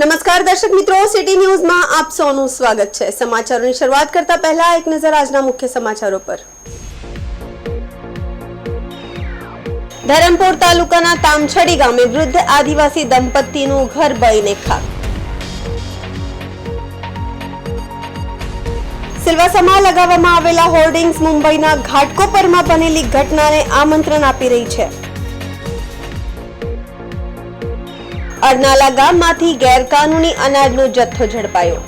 નમસ્કાર દર્શક મિત્રો, સિટી ન્યૂઝમાં આપ સૌનું સ્વાગત છે। સમાચારોની શરૂઆત કરતા પહેલા એક નજર આજના મુખ્ય સમાચારો પર। ધરમપુર તાલુકાના તામછડી ગામે વૃદ્ધ આદિવાસી દંપતીનું ઘર બળીને ખાક। સિલવાસામાં લગાવવામાં આવેલા હોર્ડિંગ્સ મુંબઈના ઘાટકોપરમાં બનેલી ઘટનાને આમંત્રણ આપી રહી છે। અરનાલા ગામમાંથી ગેરકાનૂની અનાજનો જથ્થો ઝડપાયો।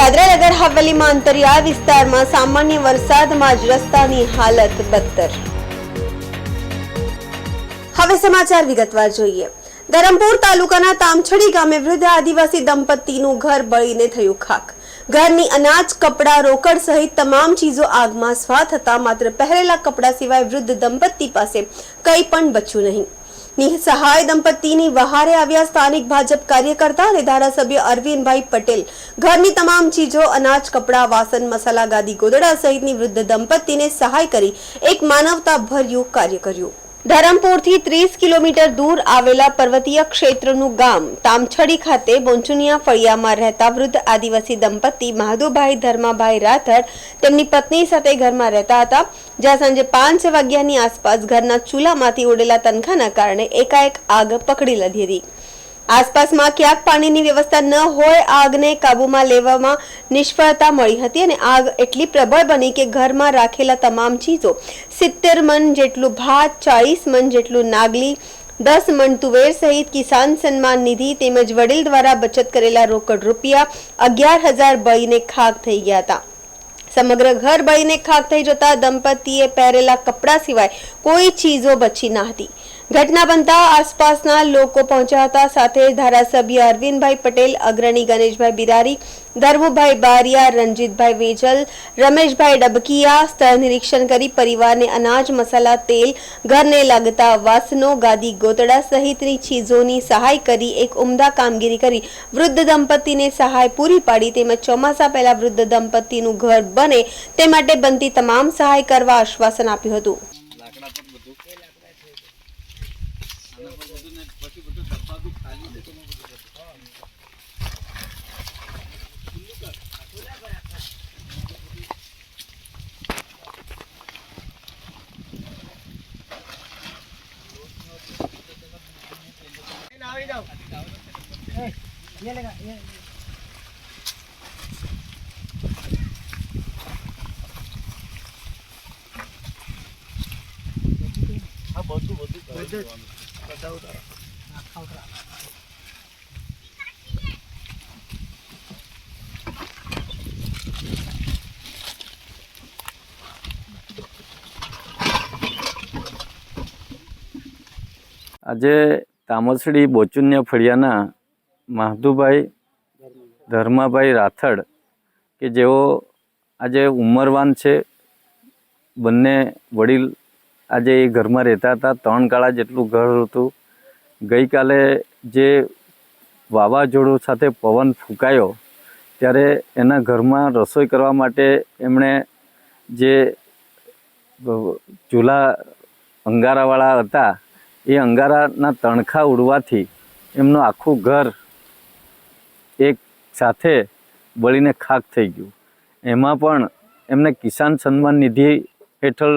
દાદરા નગર હવેલીમાં અંતરિયાળ વિસ્તારમાં સામાન્ય વરસાદમાં જ રસ્તાની હાલત બદતર। હવે સમાચાર વિગતવાર જોઈએ। ધરમપુર તાલુકાના તામછડી ગામે વૃદ્ધ આદિવાસી દંપતીનું ઘર બળીને થયું ખાક। ઘરની અનાજ, કપડા, રોકડ સહિત તમામ ચીજો આગમાં સ્વાહ થતા માત્ર પહેરેલા કપડા સિવાય વૃદ્ધ દંપતી પાસે કંઈ પણ બચ્યું નહીં। નિસહાય દંપતીની વહારે આવ્યા સ્થાનિક ભાજપ કાર્યકર્તા અને ધારાસભ્ય અરવિંદભાઈ પટેલ ઘરની તમામ ચીજો, અનાજ, કપડા, વાસણ, મસાલા, ગાદી, ગોદડા સહિતની વૃદ્ધ દંપતીને સહાય કરી એક માનવતાભર્યું કાર્ય કર્યું। ધરમપુરથી 30 કિલોમીટર દૂર આવેલા પર્વતીય ક્ષેત્રનું ગામ તામછડી ખાતે બોંચુનિયા ફળિયામાં રહેતા વૃદ્ધ આદિવાસી દંપતી મહાદુભાઈ ધર્માભાઈ રાઠડ તેમની પત્ની સાથે ઘરમાં રહેતા હતા, જ્યાં સાંજે 5 વાગ્યાની આસપાસ ઘરના ચૂલામાંથી ઉડેલા તનખાના કારણે એકાએક આગ પકડી લીધી હતી। આસપાસમાં ક્યાંક પાણીની વ્યવસ્થા ન હોય આગને કાબૂમાં લેવામાં નિષ્ફળતા મળી હતી અને આગ એટલી પ્રબળ બની કે ઘરમાં રાખેલા તમામ ચીજો 70 મણ જેટલું ભાત, 40 મણ જેટલું નાગલી, 10 મણ તુવેર સહિત કિસાન સન્માન નિધિ તેમજ વડીલ દ્વારા બચત કરેલા રોકડ રૂપિયા 11,000 બળીને ખાક થઈ ગયા હતા। સમગ્ર ઘર બળીને ખાક થઈ જતા દંપતીએ પહેરેલા કપડા સિવાય કોઈ ચીજો બચી ન હતી। ઘટના બનતા આસપાસના લોકો પહોંચ્યા હતા। સાથે ધારાસભ્ય અરવિંદભાઈ પટેલ, અગ્રણી ગણેશભાઈ બિરારી, ધર્મુભાઈ બારિયા, રણજીતભાઈ વેજલ, રમેશભાઈ ડબકિયા સ્થળ નિરીક્ષણ કરી પરિવારને અનાજ, મસાલા, તેલ, ઘરને લાગતા વાસણો, ગાદી, ગોતડા સહિતની ચીજોની સહાય કરી એક ઉમદા કામગીરી કરી વૃદ્ધ દંપતીને સહાય પૂરી પાડી તેમજ ચોમાસા પહેલા વૃદ્ધ દંપતીનું ઘર બને તે માટે બનતી તમામ સહાય કરવા આશ્વાસન આપ્યું હતું। આજે તામસડી બોચુનિયા ફળિયાના મહાદુભાઈ ધર્માભાઈ રાઠડ કે જેઓ આજે ઉંમરવાન છે, બંને વડીલ આજે એ ઘરમાં રહેતા હતા। 3 કાળા જેટલું ઘર હતું। ગઈકાલે જે વાવાઝોડું સાથે પવન ફૂંકાયો ત્યારે એના ઘરમાં રસોઈ કરવા માટે એમણે જે ચૂલા અંગારાવાળા હતા એ અંગારાના તણખા ઉડવાથી એમનું આખું ઘર એક સાથે બળીને ખાક થઈ ગયું। એમાં પણ એમને કિસાન સન્માન નિધિ હેઠળ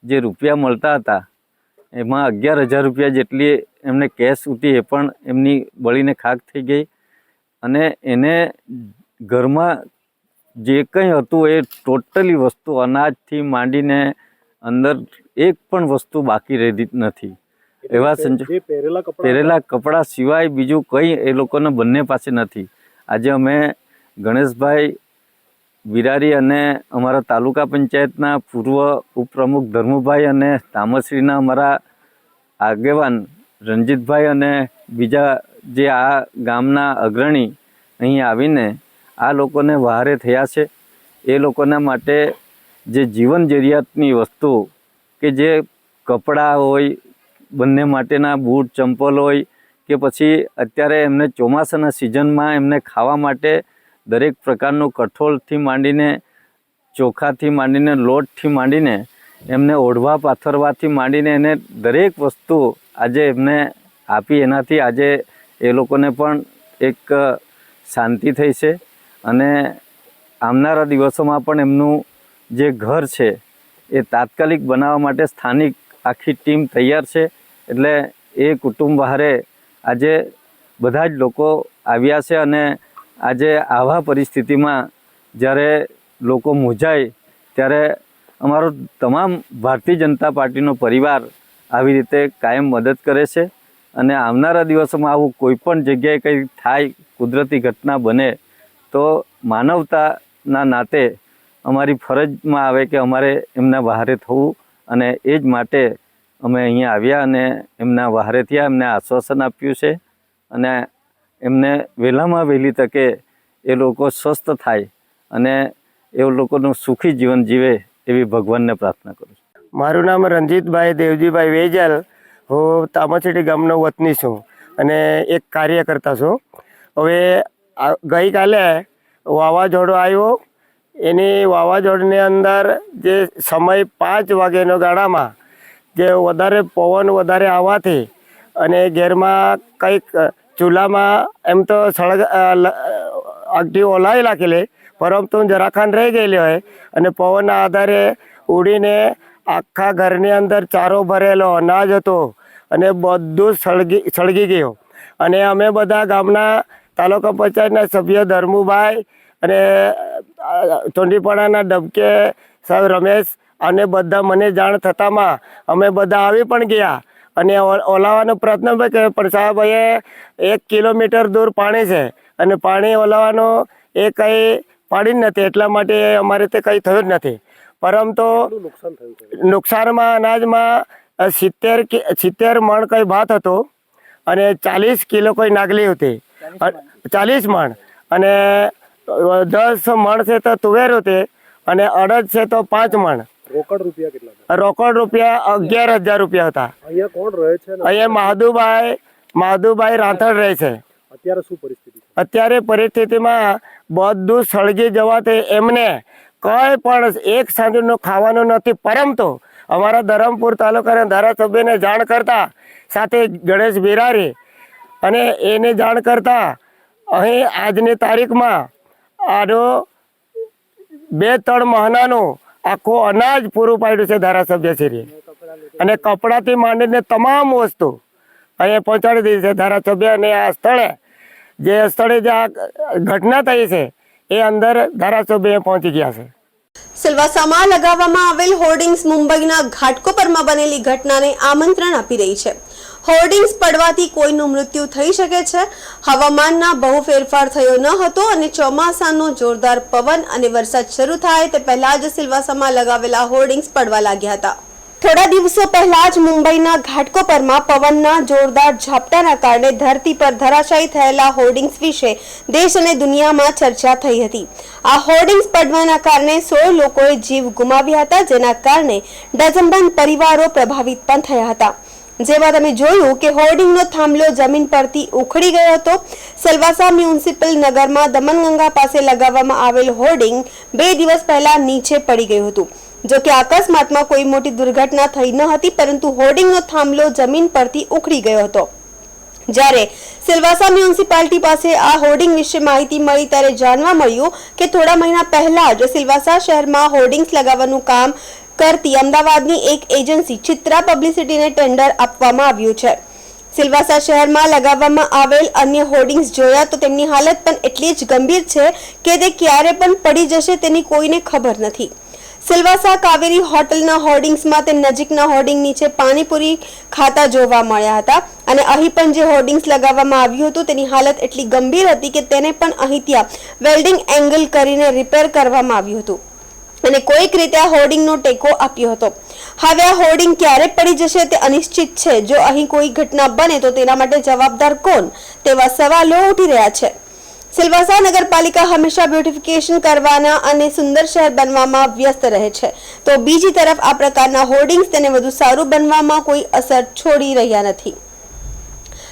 જે રૂપિયા મળતા હતા એમાં 11,000 રૂપિયા જેટલી એમને કેશ ઉઠી, એ પણ એમની બળીને ખાક થઈ ગઈ। અને એને ઘરમાં જે કંઈ હતું એ ટોટલી વસ્તુ, અનાજથી માંડીને અંદર એક પણ વસ્તુ બાકી રહી નથી। એવા પહેરેલા કપડા સિવાય બીજું કંઈ એ લોકોને બંને પાસે નથી। આજે અમે ગણેશભાઈ બિરારી અને અમારા તાલુકા પંચાયતના પૂર્વ ઉપપ્રમુખ ધર્મુભાઈ અને તામસડીના અમારા આગેવાન રણજીતભાઈ અને બીજા જે આ ગામના અગ્રણી અહીં આવીને આ લોકોને વહારે થયા છે। એ લોકોના માટે જે જીવન જરૂરિયાતની વસ્તુ કે જે કપડાં હોય, બંને માટેના બૂટ, ચંપલ હોય કે પછી અત્યારે એમને ચોમાસાના સિઝનમાં એમને ખાવા માટે દરેક પ્રકારનું કઠોળથી માંડીને, ચોખાથી માંડીને, લોટથી માંડીને એમને ઓઢવા પાથરવાથી માંડીને એને દરેક વસ્તુ આજે એમને આપી, એનાથી આજે એ લોકોને પણ એક શાંતિ થઈ છે અને આવનારા દિવસોમાં પણ એમનું જે ઘર છે એ તાત્કાલિક બનાવવા માટે સ્થાનિક આખી ટીમ તૈયાર છે. એટલે એ કુટુંબ બહારે આજે બધા જ લોકો આવ્યા છે અને આજે આવા પરિસ્થિતિમાં જ્યારે લોકો મૂંઝાય ત્યારે અમારો તમામ ભારતીય જનતા પાર્ટીનો પરિવાર આવી રીતે કાયમ મદદ કરે છે અને આવનારા દિવસોમાં આવું કોઈ પણ જગ્યાએ કંઈ થાય, કુદરતી ઘટના બને તો માનવતાના નાતે અમારી ફરજમાં આવે કે અમારે એમના વહારે થવું અને એ જ માટે અમે અહીંયા આવ્યા અને એમના વહારે થયા, એમને આશ્વાસન આપ્યું છે અને એમને વહેલામાં વહેલી તકે એ લોકો સ્વસ્થ થાય અને એ લોકોનું સુખી જીવન જીવે એવી ભગવાનને પ્રાર્થના કરું છું. મારું નામ રંજીતભાઈ દેવજીભાઈ વેજલ, હું તામચડી ગામનો વતની છું અને એક કાર્યકર્તા છું. હવે ગઈકાલે વાવાઝોડું આવ્યું, એની વાવાઝોડની અંદર જે સમય 5 વાગ્યાનો ગાળામાં જે વધારે પવન વધારે આવવાથી અને ઘેરમાં કંઈક ચૂલામાં એમ તો આગથી ઓલાવી નાખેલી, પરંતુ જરાખાન રહી ગયેલી હોય અને પવનના આધારે ઉડીને આખા ઘરની અંદર ચારો ભરેલો અનાજ હતો અને બધું સળગી ગયું. અને અમે બધા ગામના તાલુકા પંચાયતના સભ્ય ધર્મુભાઈ અને ચોંડીપડાના ડબકે સાહેબ રમેશ અને બધા મને જાણ થતામાં અમે બધા આવી પણ ગયા અને ઓલાવવાનો પ્રયત્ન કર્યો, પણ સાહેબ એ 1 કિલોમીટર દૂર પાણી છે અને પાણી ઓલાવવાનો એ કંઈ પાડી જ નથી, એટલા માટે અમારે તે કંઈ થયું જ નથી. પરંતુ નુકસાનમાં અનાજમાં 70 મણ કંઈ ભાત હતો અને 40 કિલો કોઈ નાગલી હતી, 40 મણ અને 10 મણ છે તો તુવેર હતી અને અડદ છે તો 5 મણ. રોકડ રૂપિયા કેટલા? રોકડ રૂપિયા 11,000 રૂપિયા હતા. અહીંયા કોણ રહે છે? અહીંયા મહાદુભાઈ રાઠોડ રહે છે. અત્યારે શું પરિસ્થિતિ? અત્યારે પરિસ્થિતિમાં બધું સળગી જવાથી એમને કંઈ પણ એક સાંજનું ખાવાનું નથી. પરંતુ અમારા ધરમપુર તાલુકાના ધારાસભ્યને જાણ કરતા, સાથે ગણેશ બિરારી અને એને જાણ કરતા અહીં આજની તારીખમાં આનો 2-3 મહિનાનું આખું અનાજ પૂરું પાડ્યું છે ધારાસભ્યશ્રીએ અને કપડાથી માંડીને તમામ વસ્તુ અહીંયા પહોંચાડી દીધી છે ધારાસભ્ય. અને આ સ્થળે જે આ ઘટના થઈ છે એ અંદર ધારાસભ્ય પહોંચી ગયા છે. સિલવાસામાં લગાવવામાં આવેલ હોર્ડિંગ્સ મુંબઈના ઘાટકોપરમાં બનેલી ઘટનાને આમંત્રણ આપી રહી છે. હોર્ડિંગ્સ પડવાથી કોઈનું મૃત્યુ થઈ શકે છે. હવામાનના બહુ ફેરફાર થયો ન હતો અને ચોમાસાનો જોરદાર પવન અને વરસાદ શરૂ થાય તે પહેલા જ સિલવાસામાં લગાવેલા હોર્ડિંગ્સ પડવા લાગ્યા હતા. થોડા દિવસો પહેલા જ મુંબઈના ઘાટકોપરમાં પવનના જોરદાર ઝાપટાના કારણે ધરતી પર ધરાશાયી થયેલા હોર્ડિંગ્સ વિશે દેશ અને દુનિયામાં ચર્ચા થઈ હતી. આ હોર્ડિંગ્સ પડવાના કારણે 16 લોકોએ જીવ ગુમાવ્યા હતા, જેના કારણે ડઝનબંધ પરિવારો પ્રભાવિત પણ થયા હતા. જેમાં તમે જોયું કે હોર્ડિંગનો થાંભલો જમીન પરથી ઉખડી ગયો હતો. સિલવાસા મ્યુનિસિપલ નગરમાં દમનગંગા પાસે લગાવવામાં આવેલ હોર્ડિંગ 2 દિવસ પહેલા નીચે પડી ગયું હતું. જો કે અકસ્માતમાં કોઈ મોટી દુર્ઘટના થઈ ન હતી, પરંતુ હોર્ડિંગનો થાંભલો જમીન પરથી ઉખડી ગયો હતો. જ્યારે સિલવાસા મ્યુનિસિપાલિટી પાસે આ હોર્ડિંગ વિશે માહિતી મળી ત્યારે જાણવા મળ્યું કે થોડા મહિના પહેલા જ સિલવાસા શહેરમાં હોર્ડિંગ્સ લગાવવાનું કામ કરતી અમદાવાદની એક એજન્સી ચિત્રા પબ્લિસિટીને ટેન્ડર આપવામાં આવ્યું છે. સિલવાસા શહેરમાં લગાવવામાં આવેલ અન્ય હોર્ડિંગ્સ જોયા તો તેમની હાલત પણ એટલી જ ગંભીર છે કે તે ક્યારે પણ પડી જશે તેની કોઈને ખબર નથી. સિલવાસા કાવેરી હોટલના હોર્ડિંગ્સમાં તે નજીકના હોર્ડિંગ નીચે પાણીપુરી ખાતા જોવા મળ્યા હતા અને અહીં પણ જે હોર્ડિંગ્સ લગાવવામાં આવ્યું હતું તેની હાલત એટલી ગંભીર હતી કે તેને પણ અહીં ત્યાં વેલ્ડિંગ એંગલ કરીને રિપેર કરવામાં આવ્યું હતું અને કોઈક રીતે આ હોર્ડિંગનો ટેકો આપ્યો હતો. હવે આ હોર્ડિંગ ક્યારે પડી જશે તે અનિશ્ચિત છે. જો અહીં કોઈ ઘટના બને તો તેના માટે જવાબદાર કોણ તેવા સવાલો ઉઠી રહ્યા છે. સિલવાસા નગરપાલિકા હંમેશા બ્યુટિફિકેશન કરવાના અને સુંદર શહેર બનવામાં વ્યસ્ત રહે છે, તો બીજી તરફ આ પ્રકારના હોર્ડિંગ્સ તેને વધુ સારું બનવામાં કોઈ અસર છોડી રહ્યા નથી.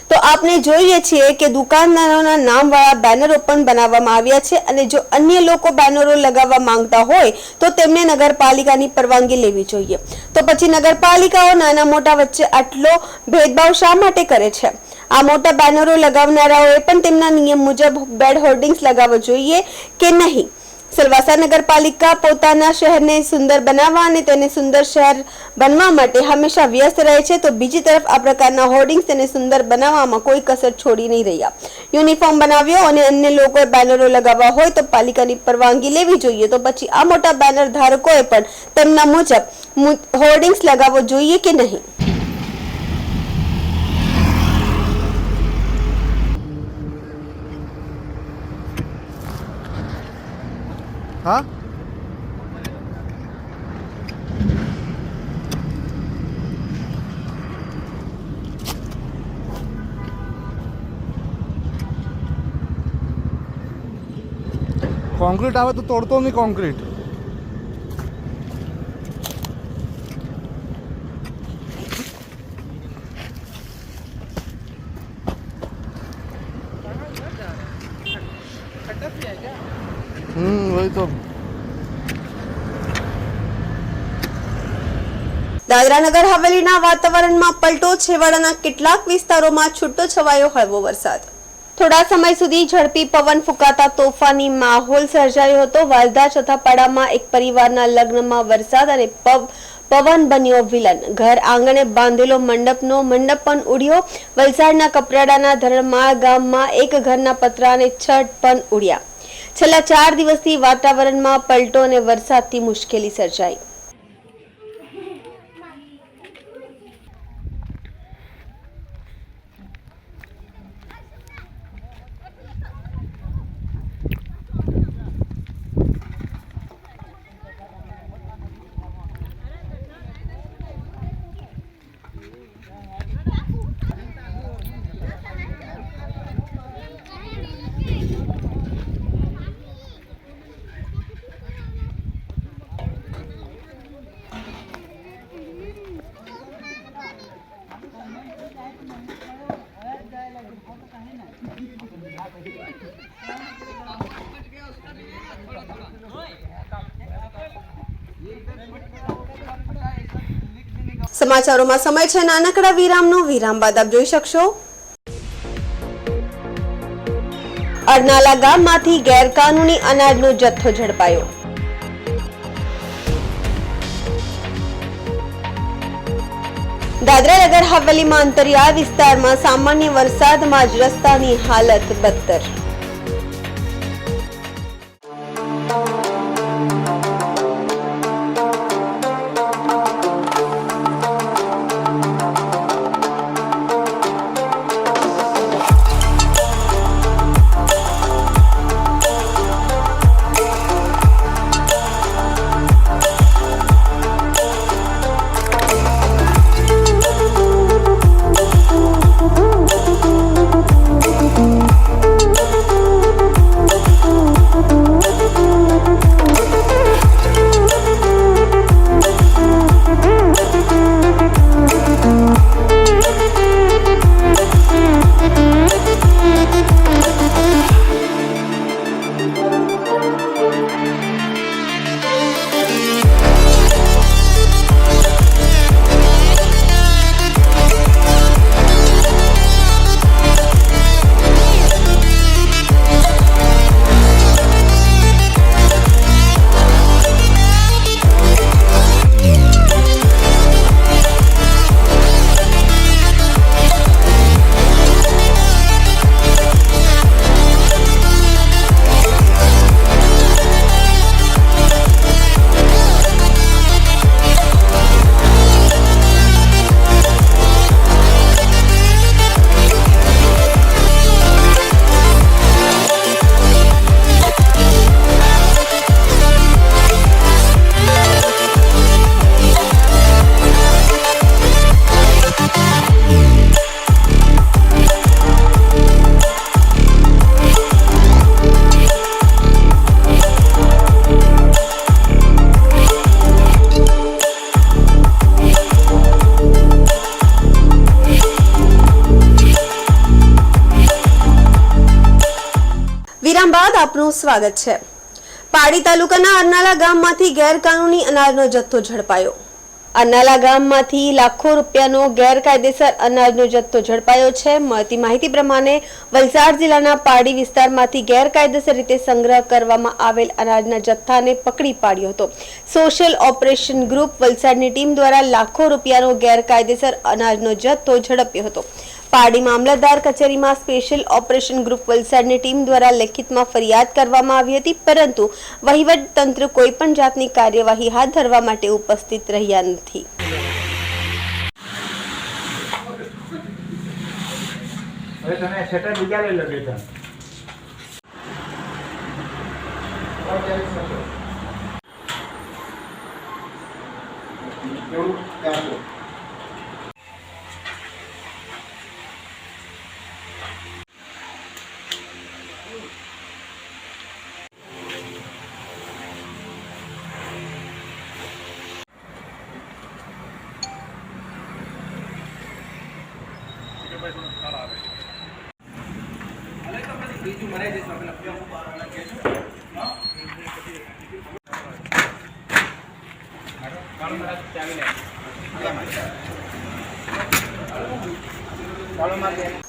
તો આપણે જોઈએ છીએ કે દુકાનદારોના નામવાળા બેનરો પણ બનાવવામાં આવ્યા છે અને જો અન્ય લોકો બેનરો લગાવવા માંગતા હોય તો તેમને નગરપાલિકાની પરવાનગી લેવી જોઈએ. તો પછી નગરપાલિકાઓ નાના મોટા વચ્ચે આટલો ભેદભાવ શા માટે કરે છે? આ મોટા બેનરો લગાવનારાઓએ પણ તેમના નિયમ મુજબ બેડ હોર્ડિંગ્સ લગાવવા જોઈએ કે નહીં? સિલવાસા નગરપાલિકા પોતાના શહેરને સુંદર બનાવવા અને તેને સુંદર શહેર બનવા માટે હંમેશા વ્યસ્ત રહે છે, તો બીજી તરફ આ પ્રકારના હોર્ડિંગ્સ તેને સુંદર બનાવવામાં કોઈ કસર છોડી નહીં રહ્યા. યુનિફોર્મ બનાવ્યો અને અન્ય લોકોએ બેનરો લગાવવા હોય તો પાલિકાની પરવાનગી લેવી જોઈએ. તો પછી આ મોટા બેનર ધારકોએ પણ તેમના મુજબ હોર્ડિંગ્સ લગાવવો જોઈએ કે નહીં? हाँ कंक्रीट आवे तो तोड़तो नहीं कंक्रीट. वही तो. દાદરા નગર હવેલીના વાતાવરણમાં પલટો. છેવાડાના કેટલાક વિસ્તારોમાં છૂટો છવાયો હળવો વરસાદ. થોડા સમય સુધી ઝડપી પવન ફૂંકાતા તોફાની માહોલ સર્જાયો હતો. વાલધા ચોથાપાડામાં એક પરિવારના લગ્નમાં વરસાદ અને પવન બન્યો વિલન. ઘર આંગણે બાંધેલો મંડપ પણ ઉડ્યો. વલસાડના કપરાડાના ધરમાળ ગામમાં એક ઘરના પતરા અને છત પણ ઉડ્યા. છેલ્લા 4 દિવસથી વાતાવરણમાં પલટો અને વરસાદથી મુશ્કેલી સર્જાઈ. સમાચારોમાં સમય છે નાનકડા વિરામનો. વિરામ બાદ આપ જોઈ શકશો અરનાલા ગામમાંથી ગેરકાનૂની અનાજનો જથ્થો ઝડપાયો. દાદરા નગર હવેલીમાં અંતરિયાળ વિસ્તારમાં સામાન્ય વરસાદમાં જ રસ્તાની હાલત બદતર. બાદ આપનું સ્વાગત છે. પાડી તાલુકાના અરનાલા ગામમાંથી ગેરકાનૂની અનાજનો જથ્થો ઝડપાયો. અરનાલા ગામમાંથી લાખો રૂપિયાનો ગેરકાયદેસર અનાજનો જથ્થો ઝડપાયો છે. મળતી માહિતી પ્રમાણે વલસાડ જિલ્લાના પાડી વિસ્તારમાંથી ગેરકાયદેસર રીતે સંગ્રહ કરવામાં આવેલ અનાજના જથ્થાને પકડી પાડ્યો હતો. સોશિયલ ઓપરેશન ગ્રુપ વલસાડની ટીમ દ્વારા લાખો રૂપિયાનો ગેરકાયદેસર અનાજનો જથ્થો ઝડપ્યો હતો. પાડી મામલતદાર કચેરીમાં સ્પેશિયલ ઓપરેશન ગ્રુપ વલસાડની ટીમ દ્વારા લેખિતમાં ફરિયાદ કરવામાં આવી હતી, પરંતુ વહીવટ તંત્ર કોઈ પણ જાતની કાર્યવાહી હાથ ધરવા માટે ઉપસ્થિત રહ્યા નથી. હવે તમે શટર બીજા લઈ લો બેટા.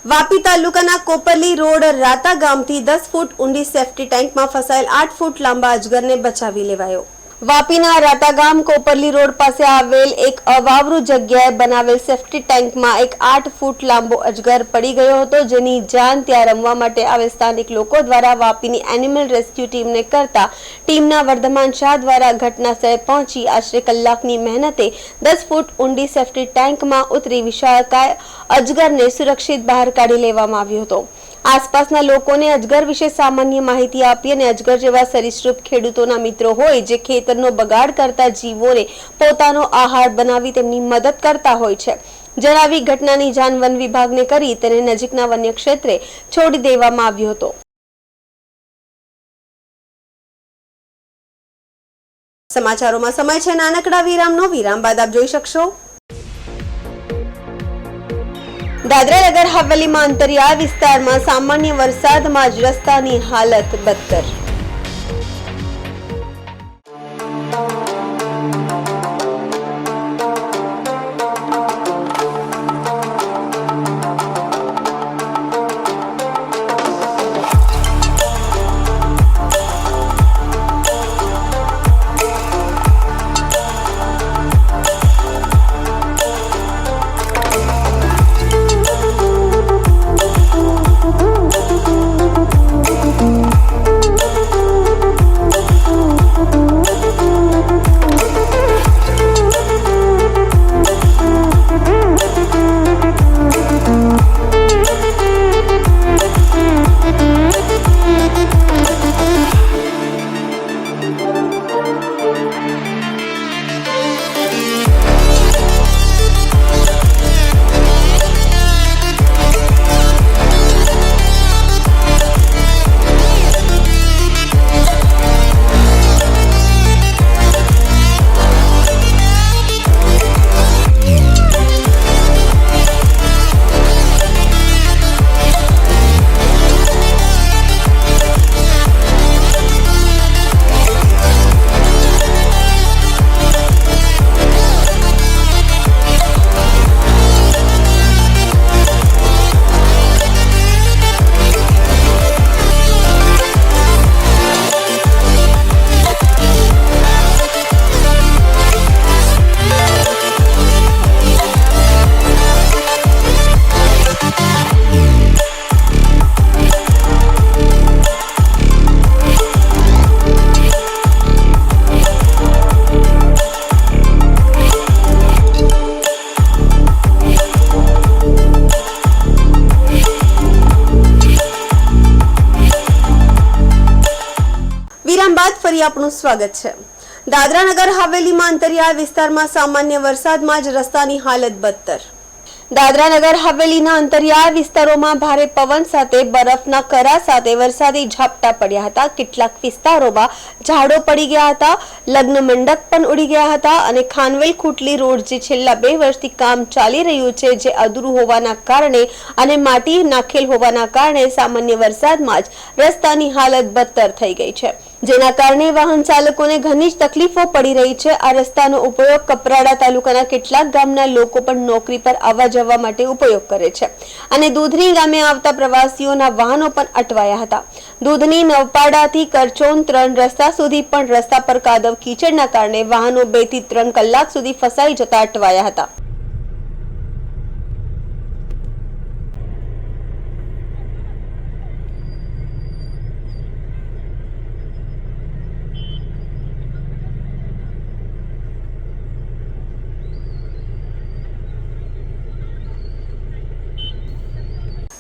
વાપી તાલુકાના કોપરલી રોડ રાતા ગામથી 10 ફૂટ ઊંડી સેફ્ટી ટેન્કમાં ફસાયેલ 8 ફૂટ લાંબા અજગરને બચાવી લેવાયો. વાપીના રાતા ગામ કોપરલી રોડ પાસે આવેલ એક અવાવરૂ જગ્યાએ બનાવેલ સેફ્ટી ટેન્કમાં એક 8 ફૂટ લાંબો અજગર પડી ગયો હતો, જેની જાણ ત્યાં રમવા માટે આવેલ સ્થાનિક લોકો દ્વારા વાપીની એનિમલ રેસ્ક્યુ ટીમને કરતા ટીમના વર્ધમાન શાહ દ્વારા ઘટના સ્થળે પહોંચી આશરે કલાકની મહેનતે 10 ફૂટ ઊંડી સેફ્ટી ટેન્કમાં ઉતરી વિશાળકાય અજગરને સુરક્ષિત બહાર કાઢી લેવામાં આવ્યો હતો. આસપાસના લોકોને અજગર વિશે સામાન્ય માહિતી આપી અને અજગર જેવા સરીસૃપ ખેડૂતોના મિત્રો હોય જે ખેતરનો બગાડ કરતા જીવોને પોતાનો આહાર બનાવી તેમની મદદ કરતા હોય છે, જણાવી ઘટનાની જાણ વન વિભાગને કરી તેને નજીકના વન્ય ક્ષેત્રે છોડી દેવામાં આવ્યો હતો. સમાચારોમાં સમય છે નાનકડા વિરામનો. વિરામ બાદ આપ જોઈ શકશો દાદરા નગર હવેલીમાં અંતરિયાળ વિસ્તારમાં સામાન્ય વરસાદમાં જ રસ્તાની હાલત બદતર. ફરી આપનું સ્વાગત છે. દાદરા નગર હવેલીમાં અંતરિયાળ વિસ્તારમાં સામાન્ય વરસાદમાં જ રસ્તાની હાલત બદતર. દાદરા નગર હવેલીના અંતરિયાળ વિસ્તારોમાં ભારે પવન સાથે બરફના કરા સાથે વરસાદી ઝાપટા પડ્યા હતા. કેટલાક વિસ્તારોમાં ઝાડો પડી ગયા હતા, લગ્ન મંડપ પણ ઉડી ગયા હતા અને ખાનવેલ ખૂટલી રોડ જે છેલ્લા 2 વર્ષથી કામ ચાલી રહ્યું છે, જે અધૂરું હોવાના કારણે અને માટી નાખેલ હોવાના કારણે સામાન્ય વરસાદમાં જ રસ્તાની હાલત બદતર થઈ ગઈ છે, જેના કારણે વાહન ચાલકોને ઘણી જ તકલીફો પડી રહી છે. આ રસ્તાનો ઉપયોગ કપરાડા તાલુકાના કેટલાક ગામના લોકો પણ નોકરી પર આવવા જવા માટે ઉપયોગ કરે છે અને દૂધની ગામે આવતા પ્રવાસીઓના વાહનો પણ અટવાયા હતા. દૂધની નવપાડાથી કરચોન 3 રસ્તા સુધી પણ રસ્તા પર કાદવ કીચડના કારણે વાહનો 2 થી 3 કલાક સુધી ફસાઈ જતા અટવાયા હતા.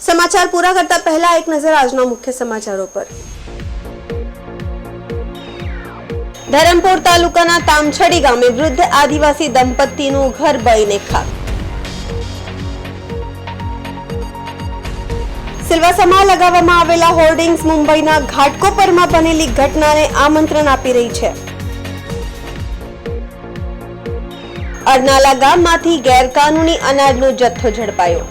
સમાચાર પૂરા કરતા પહેલા એક નજર આજના મુખ્ય સમાચારો પર. ધરમપુર તાલુકાના તામછડી ગામે વૃદ્ધ આદિવાસી દંપતીનું ઘર બળીને ખાક. સિલવાસામાં લગાવવામાં આવેલા હોર્ડિંગ્સ મુંબઈના ઘાટકોપરમાં બનેલી ઘટનાને આમંત્રણ આપી રહી છે. અરનાલા ગામમાંથી ગેરકાનૂની અનાજનો જથ્થો ઝડપાયો.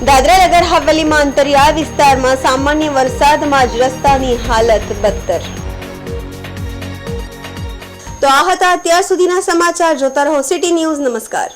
દાદરા નગર હવેલીમાં અંતરિયાળ વિસ્તારમાં સામાન્ય વરસાદમાં જ રસ્તાની હાલત બદતર. તો આ હતા અત્યાર સુધીના સમાચાર. જોતા રહો સિટી ન્યૂઝ. નમસ્કાર.